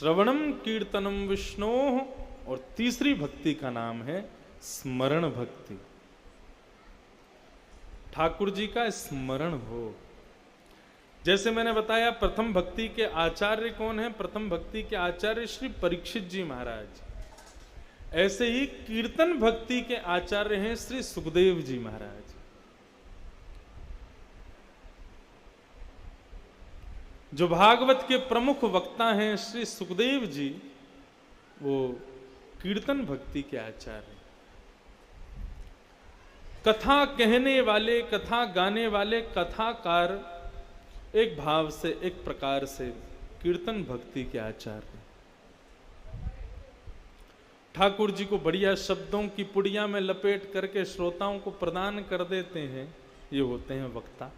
श्रवणम कीर्तनम विष्णोः, और तीसरी भक्ति का नाम है स्मरण भक्ति। ठाकुर जी का स्मरण हो। जैसे मैंने बताया प्रथम भक्ति के आचार्य कौन है, प्रथम भक्ति के आचार्य श्री परीक्षित जी महाराज। ऐसे ही कीर्तन भक्ति के आचार्य हैं श्री सुखदेव जी महाराज। जो भागवत के प्रमुख वक्ता हैं श्री सुखदेव जी, वो कीर्तन भक्ति के आचार्य। कथा कहने वाले, कथा गाने वाले कथाकार एक भाव से, एक प्रकार से कीर्तन भक्ति के आचार्य। ठाकुर जी को बढ़िया शब्दों की पुड़िया में लपेट करके श्रोताओं को प्रदान कर देते हैं, ये होते हैं वक्ता।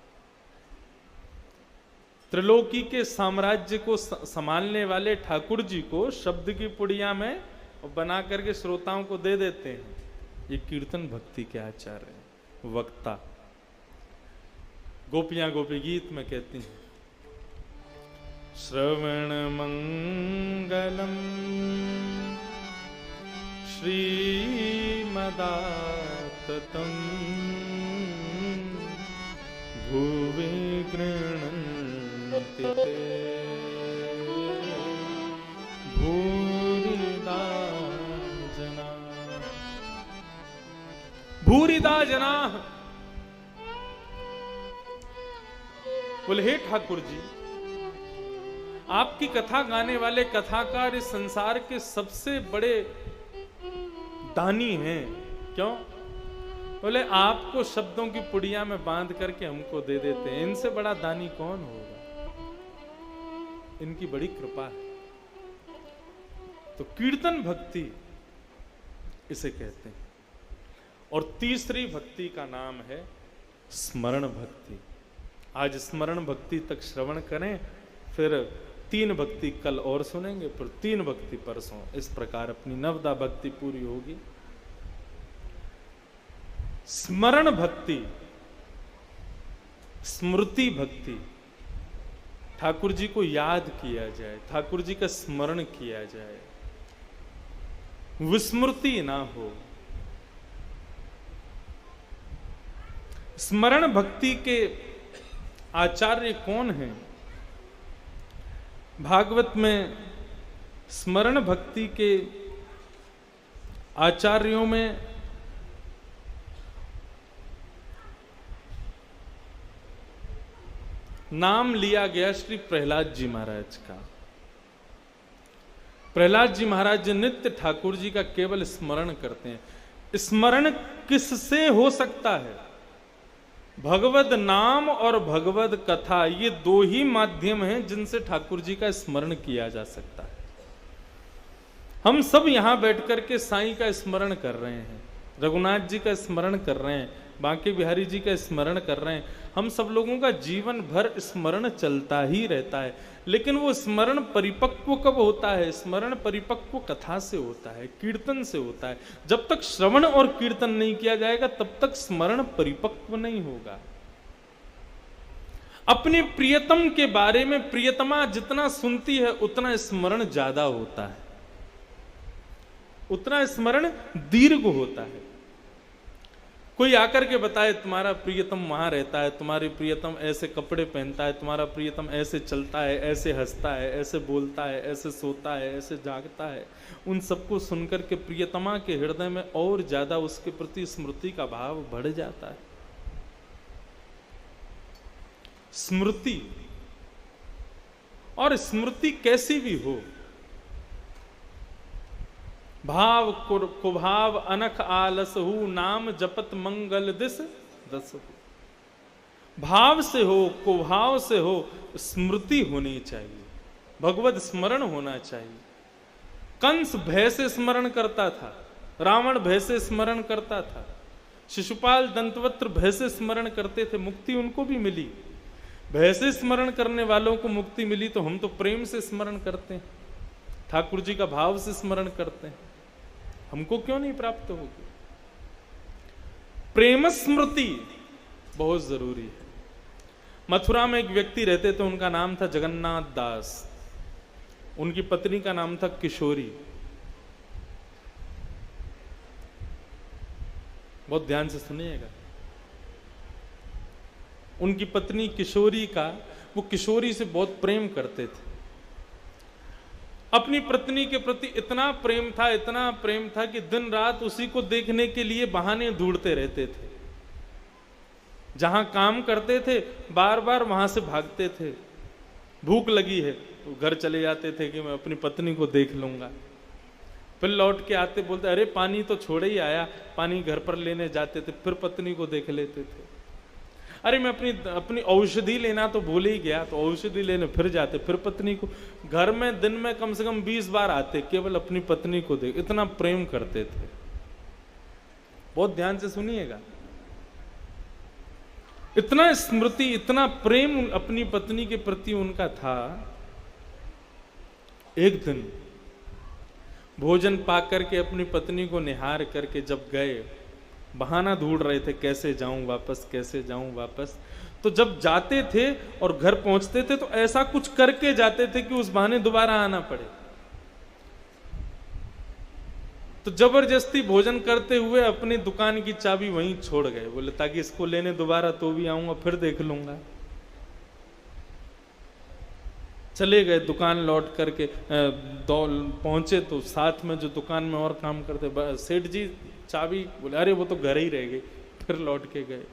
त्रिलोकी के साम्राज्य को संभालने वाले ठाकुर जी को शब्द की पुड़िया में बना करके श्रोताओं को दे देते हैं, ये कीर्तन भक्ति के आचार्य हैं, वक्ता। गोपियां गोपी गीत में कहती हैं, श्रवण मंगलम श्रीमदाततं भुवि गृह्णन्ति ते भूरिदा जनाः। बोले हे ठाकुर जी, आपकी कथा गाने वाले कथाकार इस संसार के सबसे बड़े दानी हैं। क्यों? बोले आपको शब्दों की पुड़िया में बांध करके हमको दे देते हैं, इनसे बड़ा दानी कौन होगा? इनकी बड़ी कृपा है। तो कीर्तन भक्ति इसे कहते हैं। और तीसरी भक्ति का नाम है स्मरण भक्ति। आज स्मरण भक्ति तक श्रवण करें, फिर 3 भक्ति कल और सुनेंगे, फिर 3 भक्ति परसों। इस प्रकार अपनी नवदा भक्ति पूरी होगी। स्मरण भक्ति, स्मृति भक्ति, ठाकुर जी को याद किया जाए, ठाकुर जी का स्मरण किया जाए, विस्मृति ना हो। स्मरण भक्ति के आचार्य कौन हैं? भागवत में स्मरण भक्ति के आचार्यों में नाम लिया गया श्री प्रहलाद जी महाराज का। प्रहलाद जी महाराज नित्य ठाकुर जी का केवल स्मरण करते हैं। स्मरण किससे हो सकता है? भगवद नाम और भगवद कथा, ये 2 ही माध्यम हैं जिनसे ठाकुर जी का स्मरण किया जा सकता है। हम सब यहां बैठ करके साईं का स्मरण कर रहे हैं, रघुनाथ जी का स्मरण कर रहे हैं, बांके बिहारी जी का स्मरण कर रहे हैं। हम सब लोगों का जीवन भर स्मरण चलता ही रहता है, लेकिन वो स्मरण परिपक्व कब होता है? स्मरण परिपक्व कथा से होता है, कीर्तन से होता है। जब तक श्रवण और कीर्तन नहीं किया जाएगा तब तक स्मरण परिपक्व नहीं होगा। अपने प्रियतम के बारे में प्रियतमा जितना सुनती है उतना स्मरण ज्यादा होता है, उतना स्मरण दीर्घ होता है। कोई आकर के बताए तुम्हारा प्रियतम वहां रहता है, तुम्हारी प्रियतम ऐसे कपड़े पहनता है, तुम्हारा प्रियतम ऐसे चलता है, ऐसे हंसता है, ऐसे बोलता है, ऐसे सोता है, ऐसे जागता है, उन सबको सुनकर के प्रियतमा के हृदय में और ज्यादा उसके प्रति स्मृति का भाव बढ़ जाता है। स्मृति, और स्मृति कैसी भी हो, भाव कुभाव अनख आलसहु नाम जपत मंगल दिस दसहु। भाव से हो, कुभाव से हो, स्मृति होनी चाहिए, भगवत स्मरण होना चाहिए। कंस भय से स्मरण करता था, रावण भय से स्मरण करता था, शिशुपाल दंतवक्त्र भय से स्मरण करते थे, मुक्ति उनको भी मिली। भय से स्मरण करने वालों को मुक्ति मिली, तो हम तो प्रेम से स्मरण करते हैं, ठाकुर जी का भाव से स्मरण करते हैं, हमको क्यों नहीं प्राप्त होगी? प्रेम स्मृति बहुत जरूरी है। मथुरा में एक व्यक्ति रहते थे, उनका नाम था जगन्नाथ दास। उनकी पत्नी का नाम था किशोरी। बहुत ध्यान से सुनिएगा। उनकी पत्नी किशोरी का, वो किशोरी से बहुत प्रेम करते थे। अपनी पत्नी के प्रति इतना प्रेम था, इतना प्रेम था कि दिन रात उसी को देखने के लिए बहाने ढूंढते रहते थे। जहां काम करते थे बार बार वहां से भागते थे। भूख लगी है तो घर चले जाते थे कि मैं अपनी पत्नी को देख लूंगा। फिर लौट के आते बोलते अरे पानी तो छोड़े ही आया, पानी घर पर लेने जाते थे, फिर पत्नी को देख लेते थे। अरे मैं अपनी औषधि लेना तो भूल ही गया, तो औषधि लेने फिर जाते, फिर पत्नी को। घर में दिन में कम से कम 20 बार आते, केवल अपनी पत्नी को देख। इतना प्रेम करते थे। बहुत ध्यान से सुनिएगा। इतना स्मृति, इतना प्रेम अपनी पत्नी के प्रति उनका था। एक दिन भोजन पाकर के अपनी पत्नी को निहार करके जब गए, बहाना ढूंढ रहे थे कैसे जाऊं वापस, कैसे जाऊं वापस। तो जब जाते थे और घर पहुंचते थे तो ऐसा कुछ करके जाते थे कि उस बहाने दोबारा आना पड़े। तो जबरदस्ती भोजन करते हुए अपनी दुकान की चाबी वहीं छोड़ गए। बोले ताकि इसको लेने दोबारा तो भी आऊंगा, फिर देख लूंगा। चले गए, दुकान लौट करके पहुंचे तो साथ में जो दुकान में और काम करते सेठ जी चाबी, बोले अरे वो तो घर ही रह गई। फिर लौट के गए,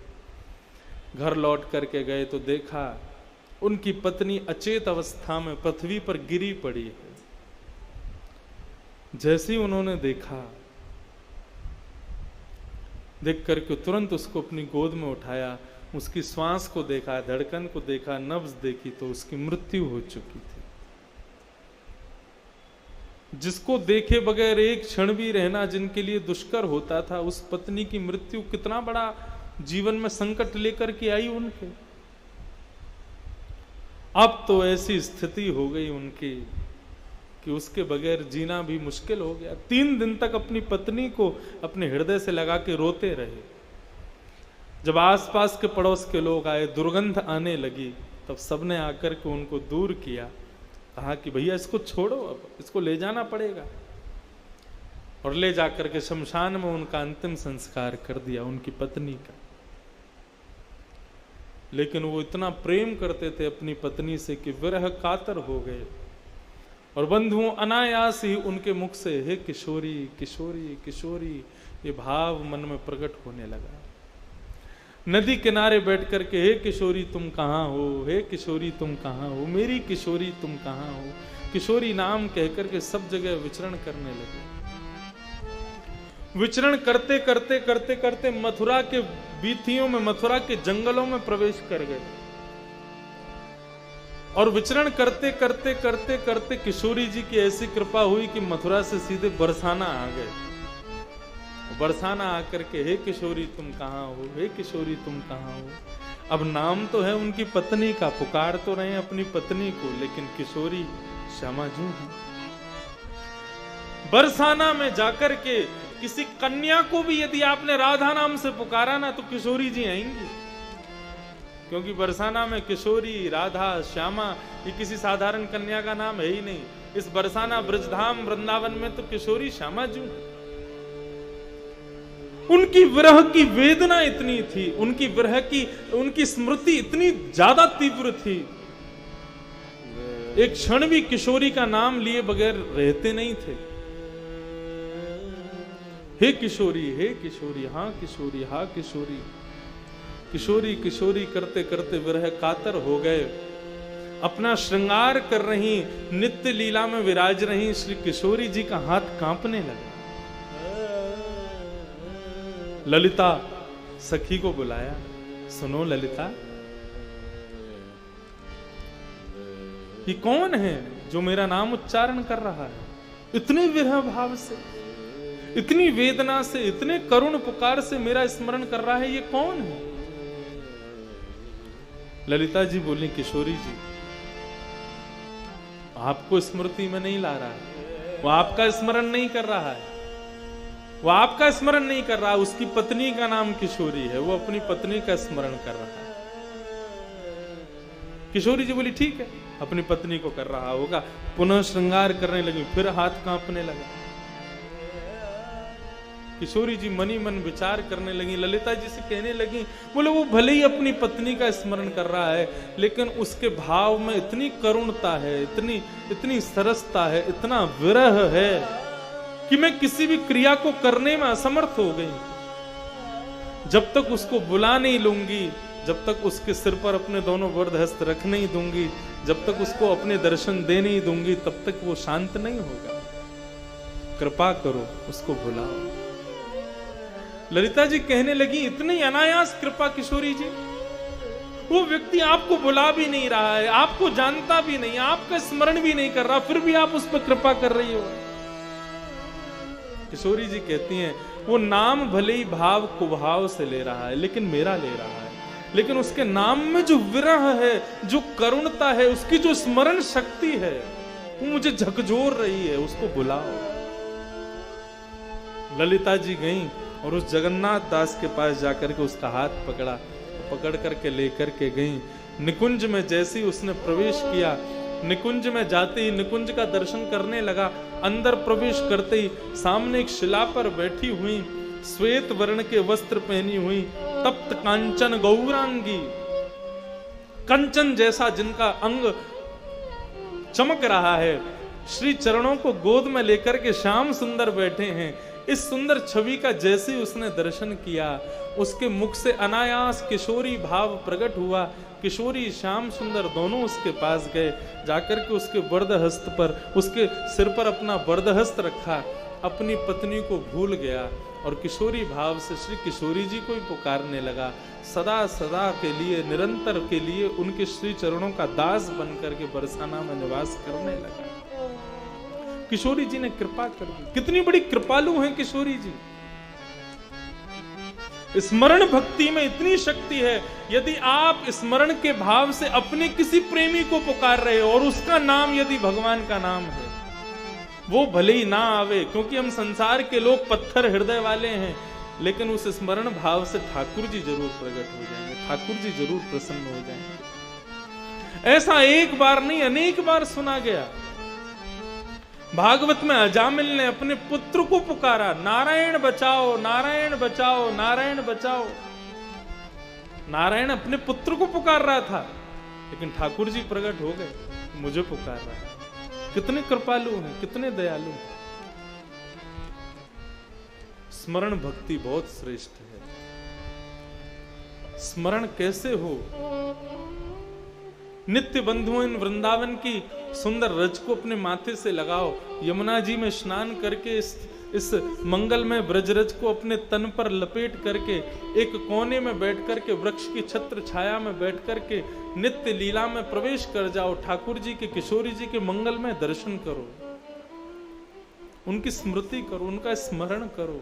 घर लौट करके गए तो देखा उनकी पत्नी अचेत अवस्था में पृथ्वी पर गिरी पड़ी है। जैसे ही उन्होंने देखा, देख करके तुरंत उसको अपनी गोद में उठाया, उसकी श्वास को देखा, धड़कन को देखा, नब्ज देखी तो उसकी मृत्यु हो चुकी थी। जिसको देखे बगैर एक क्षण भी रहना जिनके लिए दुष्कर होता था, उस पत्नी की मृत्यु कितना बड़ा जीवन में संकट लेकर के आई उनके। अब तो ऐसी स्थिति हो गई उनकी कि उसके बगैर जीना भी मुश्किल हो गया। 3 दिन तक अपनी पत्नी को अपने हृदय से लगा के रोते रहे। जब आसपास के पड़ोस के लोग आए, दुर्गंध आने लगी, तब सबने आकर के उनको दूर किया। कहा कि भैया इसको छोड़ो, अब इसको ले जाना पड़ेगा। और ले जाकर के शमशान में उनका अंतिम संस्कार कर दिया उनकी पत्नी का। लेकिन वो इतना प्रेम करते थे अपनी पत्नी से कि विरह कातर हो गए। और बंधुओं अनायास ही उनके मुख से हे किशोरी किशोरी किशोरी ये भाव मन में प्रकट होने लगा। नदी किनारे बैठ करके हे किशोरी तुम कहाँ हो, हे किशोरी तुम कहाँ हो, मेरी किशोरी तुम कहाँ हो, किशोरी नाम कहकर के सब जगह विचरण करने लगे। विचरण करते करते करते करते मथुरा के बीथियों में, मथुरा के जंगलों में प्रवेश कर गए। और विचरण करते करते करते करते किशोरी जी की ऐसी कृपा हुई कि मथुरा से सीधे बरसाना आ गए। बरसाना आकर के हे किशोरी तुम कहाँ हो, हे किशोरी तुम कहाँ हो। अब नाम तो है उनकी पत्नी का, पुकार तो रहे अपनी पत्नी को, लेकिन किशोरी श्यामा जू है। बरसाना में जाकर के किसी कन्या को भी यदि आपने राधा नाम से पुकारा ना तो किशोरी जी आएंगी। क्योंकि बरसाना में किशोरी, राधा, श्यामा ये किसी साधारण कन्या का नाम है ही नहीं। इस बरसाना ब्रजधाम वृंदावन में तो किशोरी श्यामा जू। उनकी विरह की वेदना इतनी थी, उनकी विरह की, उनकी स्मृति इतनी ज्यादा तीव्र थी, एक क्षण भी किशोरी का नाम लिए बगैर रहते नहीं थे। हे किशोरी, हे किशोरी, हाँ किशोरी, हाँ किशोरी। किशोरी किशोरी करते करते विरह कातर हो गए। अपना श्रृंगार कर रही, नित्य लीला में विराज रही श्री किशोरी जी का हाथ कांपने लगा। ललिता सखी को बुलाया, सुनो ललिता, ये कौन है जो मेरा नाम उच्चारण कर रहा है इतने विरह भाव से, इतनी वेदना से, इतने करुण पुकार से मेरा स्मरण कर रहा है, ये कौन है? ललिता जी बोली किशोरी जी आपको स्मृति में नहीं ला रहा है, वो आपका स्मरण नहीं कर रहा है, वो आपका स्मरण नहीं कर रहा, उसकी पत्नी का नाम किशोरी है, वो अपनी पत्नी का स्मरण कर रहा है। किशोरी जी बोली ठीक है, अपनी पत्नी को कर रहा होगा। पुनः श्रृंगार करने लगी, फिर हाथ कांपने लगा। किशोरी जी मनी मन विचार करने लगी, ललिता जी से कहने लगी, बोले वो भले ही अपनी पत्नी का स्मरण कर रहा है, लेकिन उसके भाव में इतनी करुणता है, इतनी सरसता है, इतना विरह है कि मैं किसी भी क्रिया को करने में असमर्थ हो गई। जब तक उसको बुला नहीं लूंगी, जब तक उसके सिर पर अपने दोनों वरद हस्त रख नहीं दूंगी, जब तक उसको अपने दर्शन दे नहीं दूंगी, तब तक वो शांत नहीं होगा। कृपा करो, उसको बुलाओ। ललिता जी कहने लगी, इतनी अनायास कृपा किशोरी जी, वो व्यक्ति आपको बुला भी नहीं रहा है, आपको जानता भी नहीं, आपका स्मरण भी नहीं कर रहा, फिर भी आप उस पर कृपा कर रही हो। किशोरी जी कहती हैं, वो नाम भले ही भाव कुभाव से ले रहा है, लेकिन मेरा ले रहा है। लेकिन उसके नाम में जो विरह है, जो करुणता है, उसकी जो स्मरण शक्ति है, वो मुझे झकझोर रही है। उसको बुलाओ। ललिता जी गईं और उस जगन्नाथ दास के पास जाकर के उसका हाथ पकड़ा, पकड़ करके लेकर के गईं। निकुंज में जैसे ही उसने प्रवेश किया, निकुंज में जाते ही निकुंज का दर्शन करने लगा। अंदर प्रवेश करते ही सामने एक शिला पर बैठी हुई, श्वेत वर्ण के वस्त्र पहनी हुई, तप्त कांचन गौरांगी, कंचन जैसा जिनका अंग चमक रहा है, श्री चरणों को गोद में लेकर के श्याम सुंदर बैठे हैं। इस सुंदर छवि का जैसे ही उसने दर्शन किया, उसके मुख से अनायास किशोरी भाव प्रकट हुआ। किशोरी श्याम सुंदर दोनों उसके पास गए, जाकर के उसके वरद हस्त पर, उसके सिर पर अपना वरद हस्त रखा, अपनी पत्नी को भूल गया और किशोरी भाव से श्री किशोरी जी को ही पुकारने लगा। सदा सदा के लिए, निरंतर के लिए उनके श्री चरणों का दास बनकर के बरसाना में निवास करने लगा। किशोरी जी ने कृपा कर दी। कितनी बड़ी कृपालु हैं किशोरी जी। स्मरण भक्ति में इतनी शक्ति है। यदि आप स्मरण के भाव से अपने किसी प्रेमी को पुकार रहे हो और उसका नाम यदि भगवान का नाम है, वो भले ही ना आवे, क्योंकि हम संसार के लोग पत्थर हृदय वाले हैं, लेकिन उस स्मरण भाव से ठाकुर जी जरूर प्रकट हो जाएंगे, ठाकुर जी जरूर प्रसन्न हो जाएंगे। ऐसा एक बार नहीं, अनेक बार सुना गया। भागवत में अजामिल ने अपने पुत्र को पुकारा, नारायण बचाओ, नारायण बचाओ, नारायण बचाओ। नारायण अपने पुत्र को पुकार रहा था, लेकिन ठाकुर जी प्रकट हो गए, मुझे पुकार रहा है। कितने कृपालु हैं, कितने दयालु हैं। स्मरण भक्ति बहुत श्रेष्ठ है। स्मरण कैसे हो? नित्य बंधुओं, इन वृंदावन की सुंदर रज को अपने माथे से लगाओ। यमुना जी में स्नान करके इस मंगलमय ब्रजरज को अपने तन पर लपेट करके एक कोने में बैठ करके, वृक्ष की छत्र छाया में बैठ करके नित्य लीला में प्रवेश कर जाओ। ठाकुर जी के, किशोरी जी के मंगलमय दर्शन करो, उनकी स्मृति करो, उनका स्मरण करो।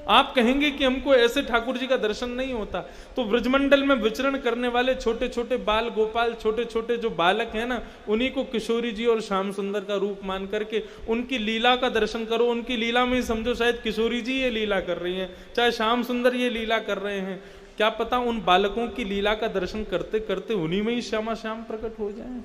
आप कहेंगे कि हमको ऐसे ठाकुर जी का दर्शन नहीं होता, तो ब्रजमंडल में विचरण करने वाले छोटे छोटे बाल गोपाल, छोटे छोटे जो बालक हैं ना, उन्हीं को किशोरी जी और श्याम सुंदर का रूप मान करके उनकी लीला का दर्शन करो। उनकी लीला में ही समझो शायद किशोरी जी ये लीला कर रही हैं, चाहे श्याम सुंदर ये लीला कर रहे हैं। क्या पता उन बालकों की लीला का दर्शन करते करते उन्हीं में ही श्यामा श्याम प्रकट हो जाए।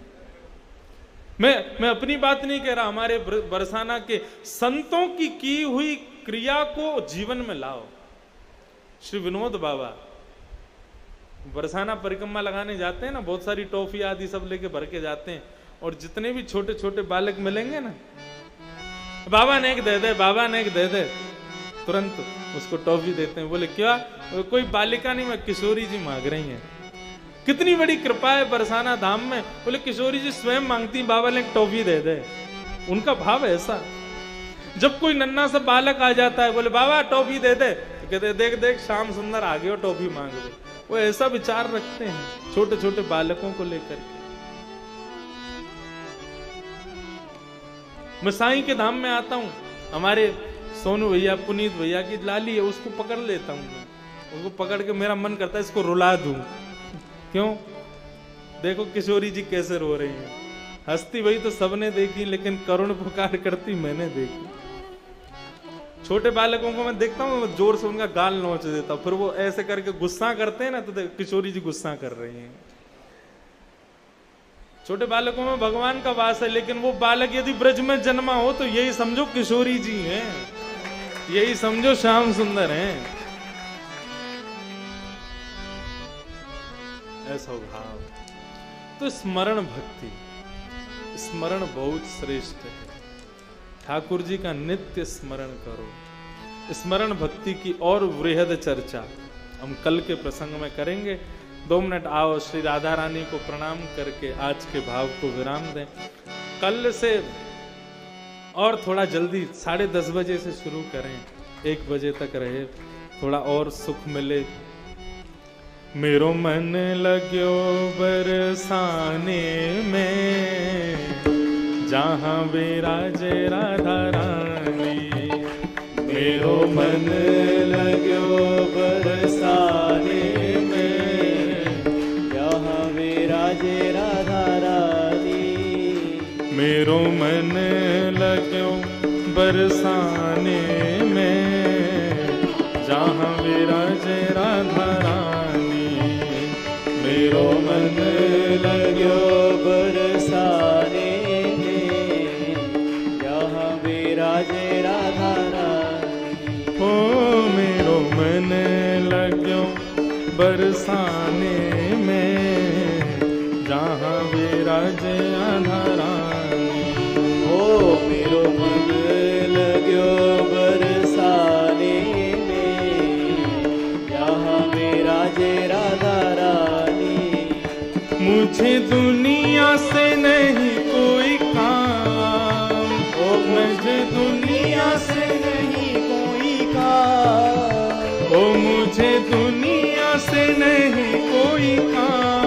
मैं अपनी बात नहीं कह रहा, हमारे बरसाना के संतों की हुई क्रिया को जीवन में लाओ। श्री विनोद बाबा बरसाना परिक्रमा लगाने जाते हैं ना, बहुत सारी टॉफी आदि सब लेके भर के जाते हैं, और जितने भी छोटे छोटे बालक मिलेंगे ना, बाबा ने एक दे दे, बाबा ने एक दे दे, तुरंत उसको टॉफी देते हैं। बोले क्या? कोई बालिका नहीं, मैं किशोरी जी मांग रही हैं। कितनी बड़ी कृपा है बरसाना धाम में। बोले किशोरी जी स्वयं मांगती, बाबा ने एक टॉफी दे दे। उनका भाव ऐसा। जब कोई नन्ना सा बालक आ जाता है, बोले बाबा टॉफी दे दे, तो कहते देख देख श्याम सुंदर आ गए, टॉफी मांग रहे। वो ऐसा विचार रखते हैं छोटे छोटे बालकों को लेकर के। मैं साईं के धाम में आता हूँ, हमारे सोनू भैया, पुनीत भैया की लाली है, उसको पकड़ लेता हूँ। उसको पकड़ के मेरा मन करता है इसको रुला दूं। क्यों? देखो किशोरी जी कैसे रो रही हैं। हंसती वही तो सबने देखी, लेकिन करुण पुकार करती मैंने देखी। छोटे बालकों को मैं देखता हूँ, मैं जोर से उनका गाल नोच देता हूँ, फिर वो ऐसे करके गुस्सा करते हैं ना, तो किशोरी जी गुस्सा कर रही हैं। छोटे बालकों में भगवान का वास है, लेकिन वो बालक यदि ब्रज में जन्मा हो तो यही समझो किशोरी जी हैं, यही समझो श्याम सुंदर हैं। ऐसा भाव। तो स्मरण भक्ति, स्मरण बहुत श्रेष्ठ है। ठाकुर जी का नित्य स्मरण करो। स्मरण भक्ति की और वृहद चर्चा हम कल के प्रसंग में करेंगे। 2 मिनट आओ श्री राधा रानी को प्रणाम करके आज के भाव को विराम दें। कल से और थोड़ा जल्दी 10:30 बजे से शुरू करें, 1 बजे तक रहे, थोड़ा और सुख मिले। मेरो मन लग्यो बरसाने में, जहाँ विराजे राधा रानी। मेरो मन लग्यो बरसाने में, जहाँ विराजे राधा रानी। मेरो मन लग्यो बरसाने में, जहाँ विराजे राधा रानी। मेरो मन लग्यो बरसाने में, जहाँ विराजे राधा रानी। ओ मेरो मन लग्यो बरसाने में, जहाँ विराजे राधा रानी। ओ मेरो मन लग्यो बरसाने में, जहाँ विराजे राधा रानी। मुझे दुनिया से नहीं कोई काम, ओ मुझे दुनिया से नहीं कोई काम। ओ मुझे दुनिया से नहीं कोई काम।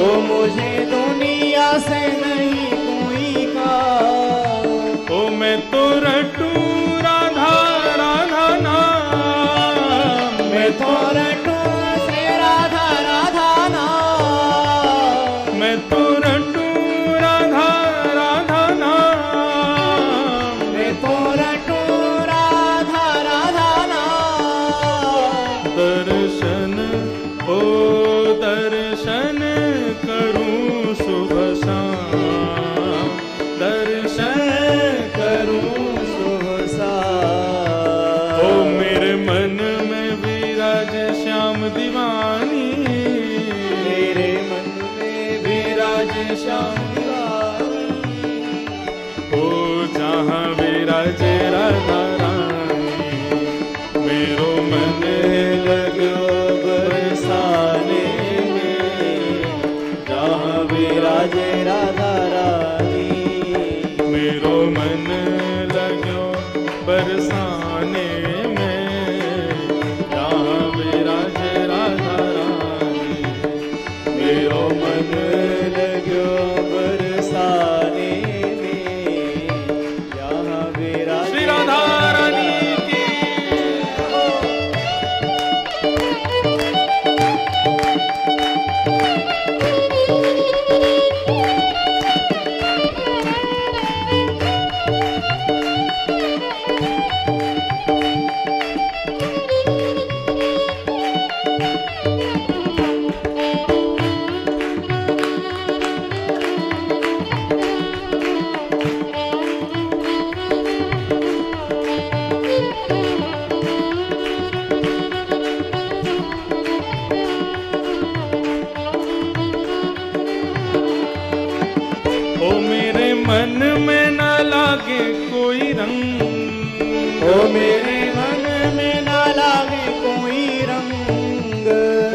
ओ मुझे दुनिया से नहीं कोई काम। ओ मैं तो रटूं राधा राधा नाम। मैं तो रटूं से राधा राधा नाम। मैं तो रटूं राधा राधा नाम। मैं तो रटूं राधा राधा नाम। दर्शन ओ दर्शन करूं शुभ शाम। दर्शन करूं शुभ शाम। ओ मेरे मन में विराज श्याम दीवानी। मेरे मन में विराज श्याम दीवानी। ओ जहाँ विराजे राधा रानी। मेरो मन लग्यो बरसाने में, जहाँ विराजे राधा रानी। मेरो मन लग्यो बरसाने में, जहाँ विराजे राधा रानी। मेरो मन लग्यो बरसाने में, जहाँ विराजे श्री राधा रानी की। ओ मेरे मन में न लागे कोई रंग। ओ मेरे मन में न लागे कोई रंग।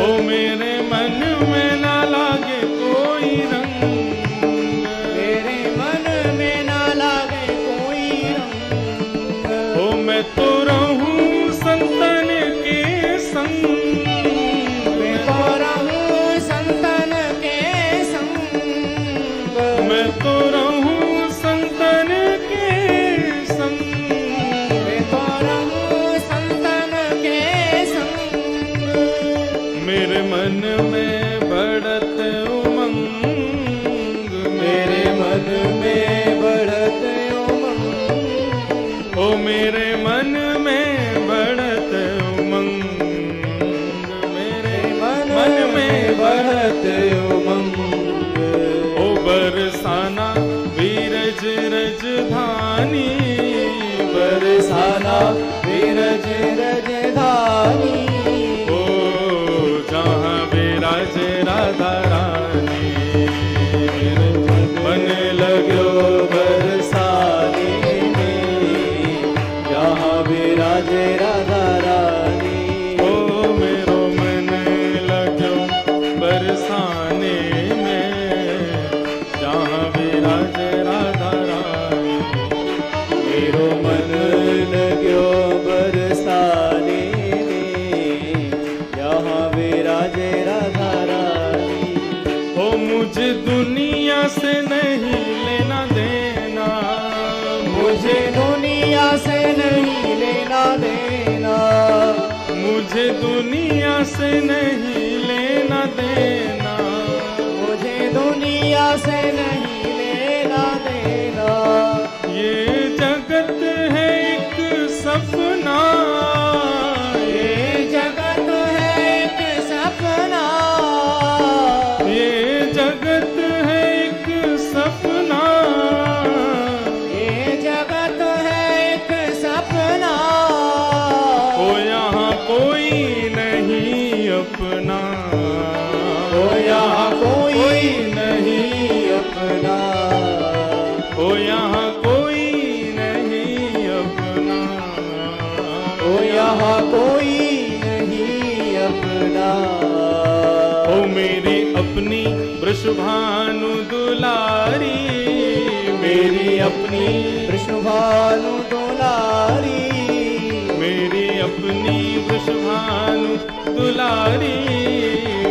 ओ मेरे मन में न लागे कोई रंग। मेरे मन में न लागे कोई रंग। ओ मैं तो रहूं संतन के संग। मैं तो रहूं संतन के संग। मैं तो रहूं संतन के संग। मैं तो रहूं संतन के संग। मेरे मन में बढ़त उमंग। मेरे मन में बढ़त उमंग। ओ मेरे मन में बढ़त उमंग। मेरे मन में बढ़त उमंग। ओ राजधानी, बरसाना विरज राजधानी, ओ जहाँ विराज राधा रानी, मन लगो बरसाने में, जहाँ विराज राधा रानी। ओ मेरो मन लगो बरसाने में, जहाँ विराज राधा रानी, मेरो मन लगो बरसाने में, जहाँ विराज राधा रानी। ओ मुझे दुनिया से नहीं लेना देना, मुझे दुनिया से नहीं लेना देना, मुझे दुनिया से नहीं लेना देना, मुझे दुनिया से नहीं लेना देना। ये जगत है एक सपना, ये जगत है एक सपना, ये जगत है एक सपना, ये जगत है एक सपना। ओ यहाँ कोई नहीं अपना, ओ यहाँ कोई नहीं अपना, ओ यहाँ कोई नहीं अपना, ओ यहाँ कोई नहीं अपना। ओ मेरी अपनी वृषभानु दुलारी, मेरी अपनी वृषभानु दुलारी, मेरी अपनी वृषभानु दुलारी,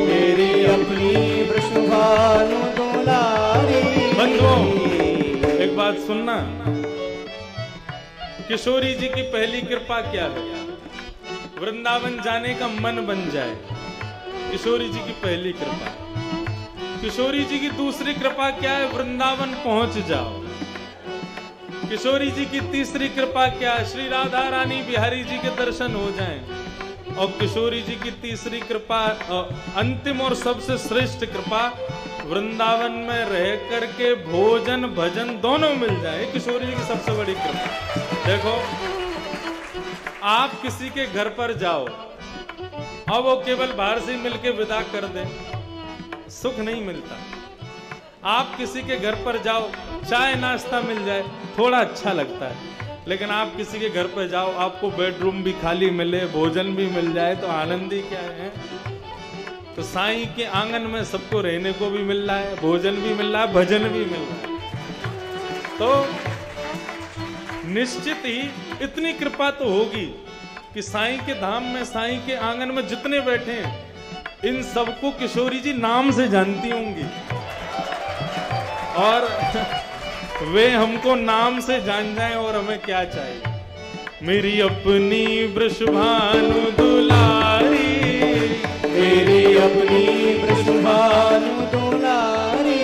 मेरी अपनी वृषभानु दुलारी। बंधुओं, एक बात सुनना, किशोरी जी की पहली कृपा क्या है? वृंदावन जाने का मन बन जाए, किशोरी जी की पहली कृपा। किशोरी जी की दूसरी कृपा क्या है? वृंदावन पहुंच जाओ। किशोरी जी की तीसरी कृपा क्या है? श्री राधा रानी बिहारी जी के दर्शन हो जाएं। और किशोरी जी की तीसरी कृपा, अंतिम और सबसे श्रेष्ठ कृपा, वृंदावन में रह करके भोजन भजन दोनों मिल जाए। किशोरी जी की सबसे बड़ी कृपा। देखो, आप किसी के घर पर जाओ और वो केवल बाहर से मिलके विदा कर दे, सुख नहीं मिलता। आप किसी के घर पर जाओ, चाय नाश्ता मिल जाए, थोड़ा अच्छा लगता है। लेकिन आप किसी के घर पर जाओ, आपको बेडरूम भी खाली मिले, भोजन भी मिल जाए, तो आनंद ही क्या है। तो साईं के आंगन में सबको रहने को भी मिल रहा है, भोजन भी मिल रहा है, भजन भी मिल रहा है। तो निश्चित ही इतनी कृपा तो होगी कि साईं के धाम में, साईं के आंगन में जितने बैठे हैं, इन सबको किशोरी जी नाम से जानती होंगी, और वे हमको नाम से जान जाएं, और हमें क्या चाहिए। मेरी अपनी वृषभानु दुलारी, मेरी अपनी वृषभानु दुलारी,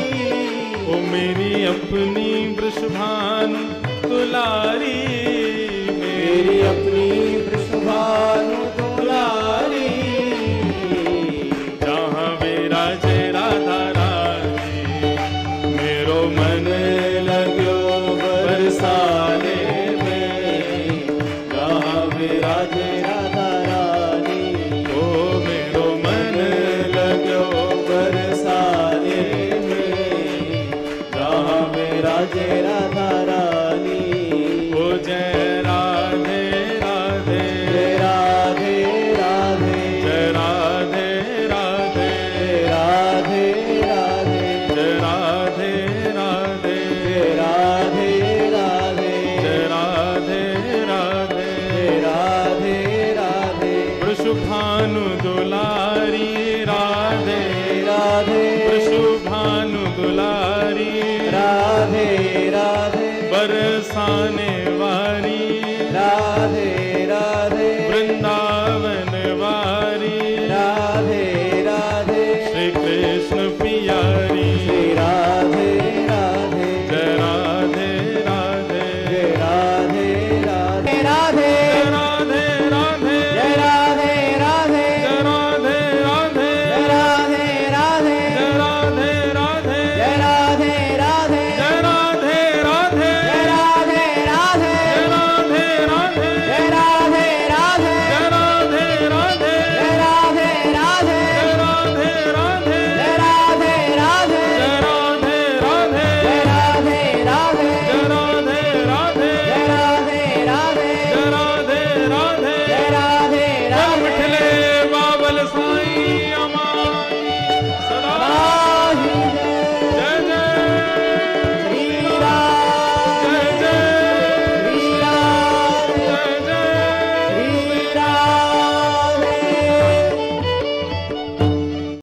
ओ मेरी अपनी वृषभानु दुलारी, मेरी अपनी वृषभानु दुलारी। जहाँ विराजे राधा रानी, मेरो मन लगो बरसाने में, जहाँ विराजे राधा रानी। ओ मेरो मन लगो बरसाने में, जहाँ विराजे राधा रानी। ओ जय राधे राधे, जय राधे राधे, जय राधे राधे, राधे राधे, जय राधे राधे, जय राधे राधे, जय राधे राधे, जय राधे राधे। वृषभानु दुलारी राधे, राधे वृषभानु दुलारी राधे राधे, बरसाने